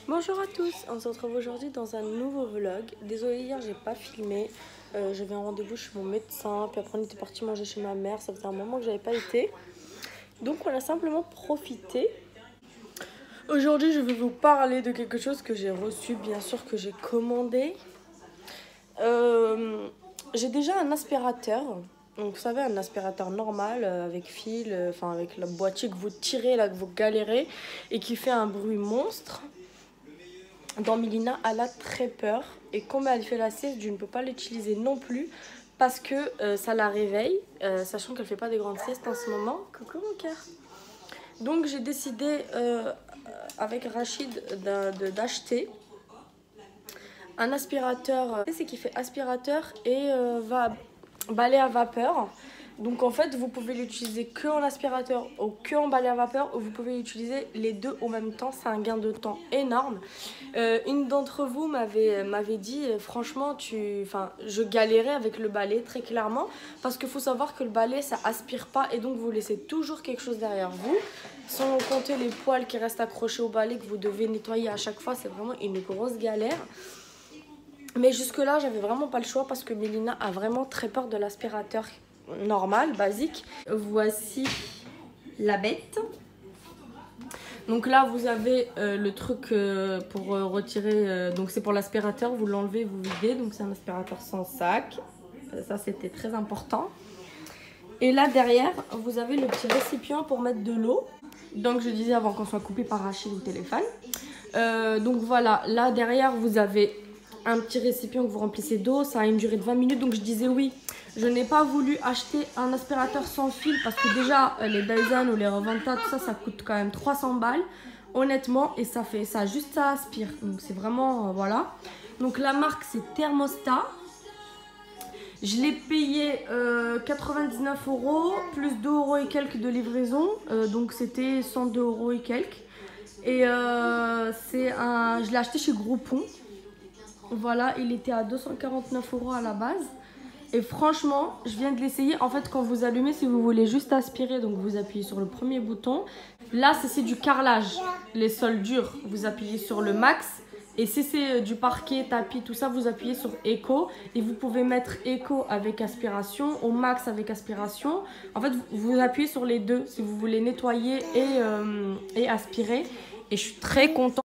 Bonjour à tous, on se retrouve aujourd'hui dans un nouveau vlog. Désolée, hier j'ai pas filmé, j'avais un rendez-vous chez mon médecin, puis après on était parti manger chez ma mère, ça faisait un moment que j'avais pas été. Donc on a simplement profité. Aujourd'hui je vais vous parler de quelque chose que j'ai reçu, bien sûr que j'ai commandé. J'ai déjà un aspirateur. Donc vous savez, un aspirateur normal avec fil, enfin avec le boîtier que vous tirez là, que vous galérez et qui fait un bruit monstre. Dans Mélina, elle a très peur et comme elle fait la sieste, je ne peux pas l'utiliser non plus parce que ça la réveille, sachant qu'elle fait pas des grandes siestes en ce moment. Coucou mon cœur. Donc j'ai décidé avec Rachid d'acheter un aspirateur, c'est qui fait aspirateur et balai à vapeur. Donc en fait, vous pouvez l'utiliser que en aspirateur ou que en balai à vapeur, ou vous pouvez utiliser les deux en même temps. C'est un gain de temps énorme. Une d'entre vous m'avait dit, franchement, je galérais avec le balai très clairement, parce qu'il faut savoir que le balai ça aspire pas et donc vous laissez toujours quelque chose derrière vous. Sans compter les poils qui restent accrochés au balai que vous devez nettoyer à chaque fois, c'est vraiment une grosse galère. Mais jusque là j'avais vraiment pas le choix parce que Mélina a vraiment très peur de l'aspirateur normal, basique. Voici la bête. Donc là vous avez le truc pour retirer, donc c'est pour l'aspirateur, vous l'enlevez, vous videz, donc c'est un aspirateur sans sac, ça c'était très important. Et là derrière vous avez le petit récipient pour mettre de l'eau, donc je disais avant qu'on soit coupé par Rachid au téléphone. Donc voilà, là derrière vous avez un petit récipient que vous remplissez d'eau, ça a une durée de 20 minutes, donc je disais oui. Je n'ai pas voulu acheter un aspirateur sans fil parce que déjà les Dyson ou les Roventa, tout ça, ça coûte quand même 300 balles, honnêtement, et ça fait ça, juste ça aspire. Donc c'est vraiment, voilà. Donc la marque c'est Thermostat. Je l'ai payé 99 € plus 2 € et quelques de livraison, donc c'était 102 € et quelques. Et je l'ai acheté chez Groupon. Voilà, il était à 249 € à la base. Et franchement, je viens de l'essayer. En fait, quand vous allumez, si vous voulez juste aspirer, donc vous appuyez sur le premier bouton. Là, c'est du carrelage, les sols durs. Vous appuyez sur le max. Et si c'est du parquet, tapis, tout ça, vous appuyez sur Eco. Et vous pouvez mettre Eco avec aspiration, au max avec aspiration. En fait, vous appuyez sur les deux si vous voulez nettoyer et aspirer. Et je suis très contente.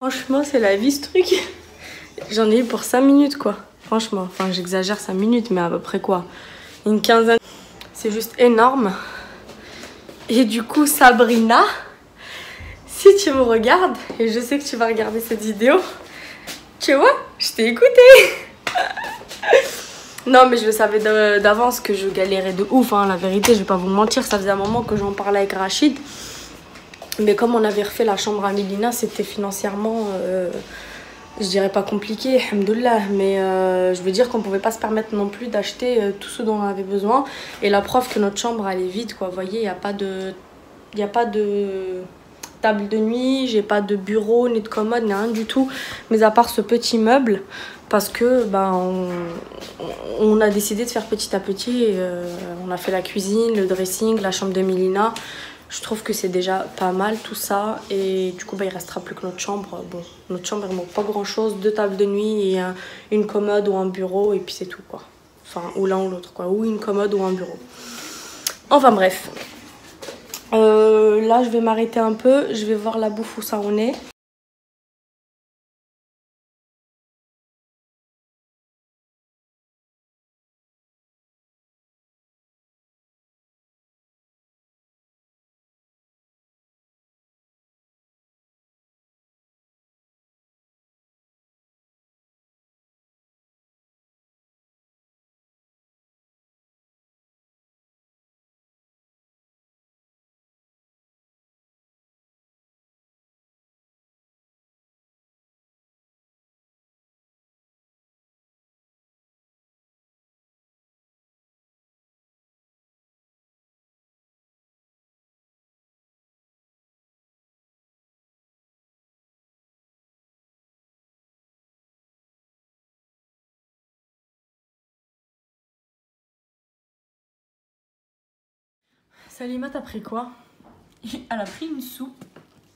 Franchement, c'est la vie ce truc. J'en ai eu pour 5 minutes quoi. Franchement, enfin j'exagère 5 minutes, mais à peu près quoi. Une quinzaine. C'est juste énorme. Et du coup, Sabrina, si tu me regardes, et je sais que tu vas regarder cette vidéo, tu vois, je t'ai écouté. Non, mais je le savais d'avance que je galérais de ouf, hein. La vérité, je vais pas vous mentir, ça faisait un moment que j'en parlais avec Rachid. Mais comme on avait refait la chambre à Mélina, c'était financièrement, je dirais pas compliqué, alhamdoulilah. Mais je veux dire qu'on pouvait pas se permettre non plus d'acheter tout ce dont on avait besoin. Et la preuve que notre chambre, elle est vide, quoi. Vous voyez, il n'y a pas de table de nuit, j'ai pas de bureau, ni de commode, ni rien du tout. Mais à part ce petit meuble, parce que ben, on a décidé de faire petit à petit. On a fait la cuisine, le dressing, la chambre de Mélina. Je trouve que c'est déjà pas mal tout ça. Et du coup, bah, il restera plus que notre chambre. Bon, notre chambre, il manque pas grand chose. 2 tables de nuit et une commode ou un bureau. Et puis c'est tout, quoi. Enfin, ou l'un ou l'autre, quoi. Ou une commode ou un bureau. Enfin, bref. Là, je vais m'arrêter un peu. Je vais voir la bouffe où ça en est. Salima, t'as pris quoi? Elle a pris une soupe,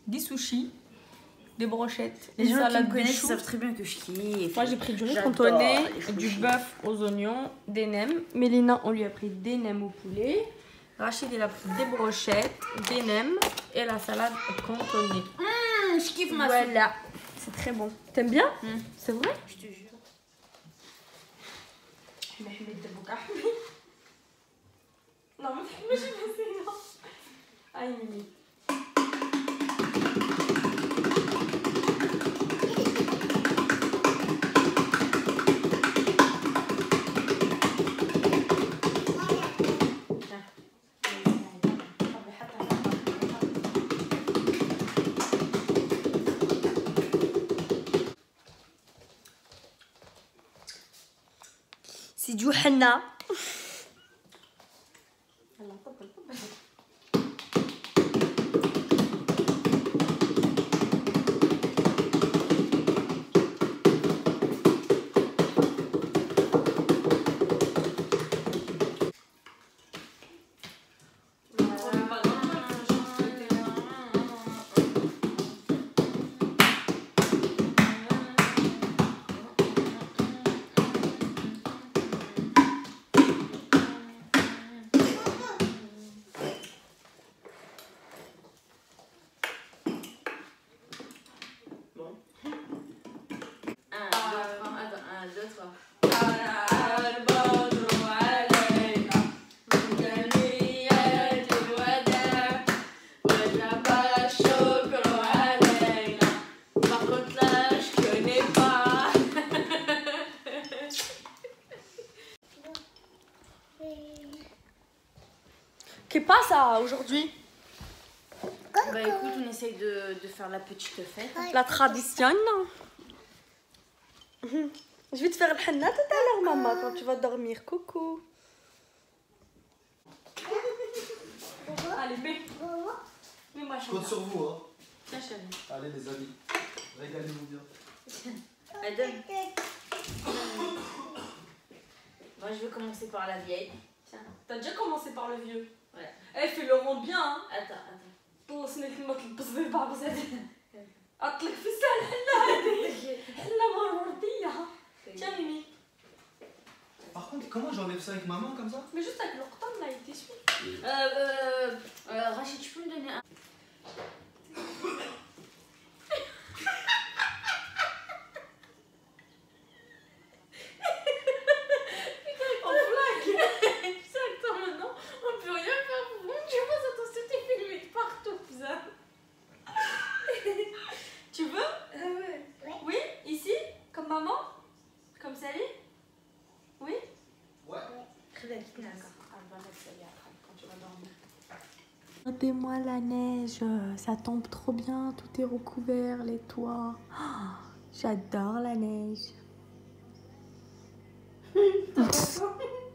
des sushis, des brochettes, les gens qui me connaissent savent très bien que je kiffe. Moi j'ai pris du riz cantonné, du bœuf aux oignons, des nems. Mélina, on lui a pris des nems au poulet. Rachid, il a pris des brochettes, des nems et la salade cantonnée. Je kiffe ma soupe. Voilà, c'est très bon. T'aimes bien? C'est vrai? Je te jure. Non, mais j'ai passé, non. Aïe, Mimi. C'est du henna. Qu'est-ce pas ça aujourd'hui? Bah écoute, on essaye de faire la petite fête. La tradition. Je vais te faire le henna tout à l'heure, maman, quand tu vas dormir. Coucou. Allez, bé. Mets-moi Je compte sur vous, hein. Tiens, chérie. Allez, les amis, régalez-vous bien. Donne. Moi, je vais commencer par la vieille. Tiens. T'as déjà commencé par le vieux? Ouais. Eh, fais le rond bien, hein. Attends. طلصني كلمة تلبس في بعض أطلق في السهل حلا هذه حلا مرورتية. Tiens, Mimi. Par contre, comment j'enlève ça avec maman comme ça? Mais juste avec le coton là, il t'essuie. Rachid, tu peux me donner un. Regardez-moi la neige, ça tombe trop bien, tout est recouvert, les toits. Oh, j'adore la neige.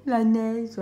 La neige.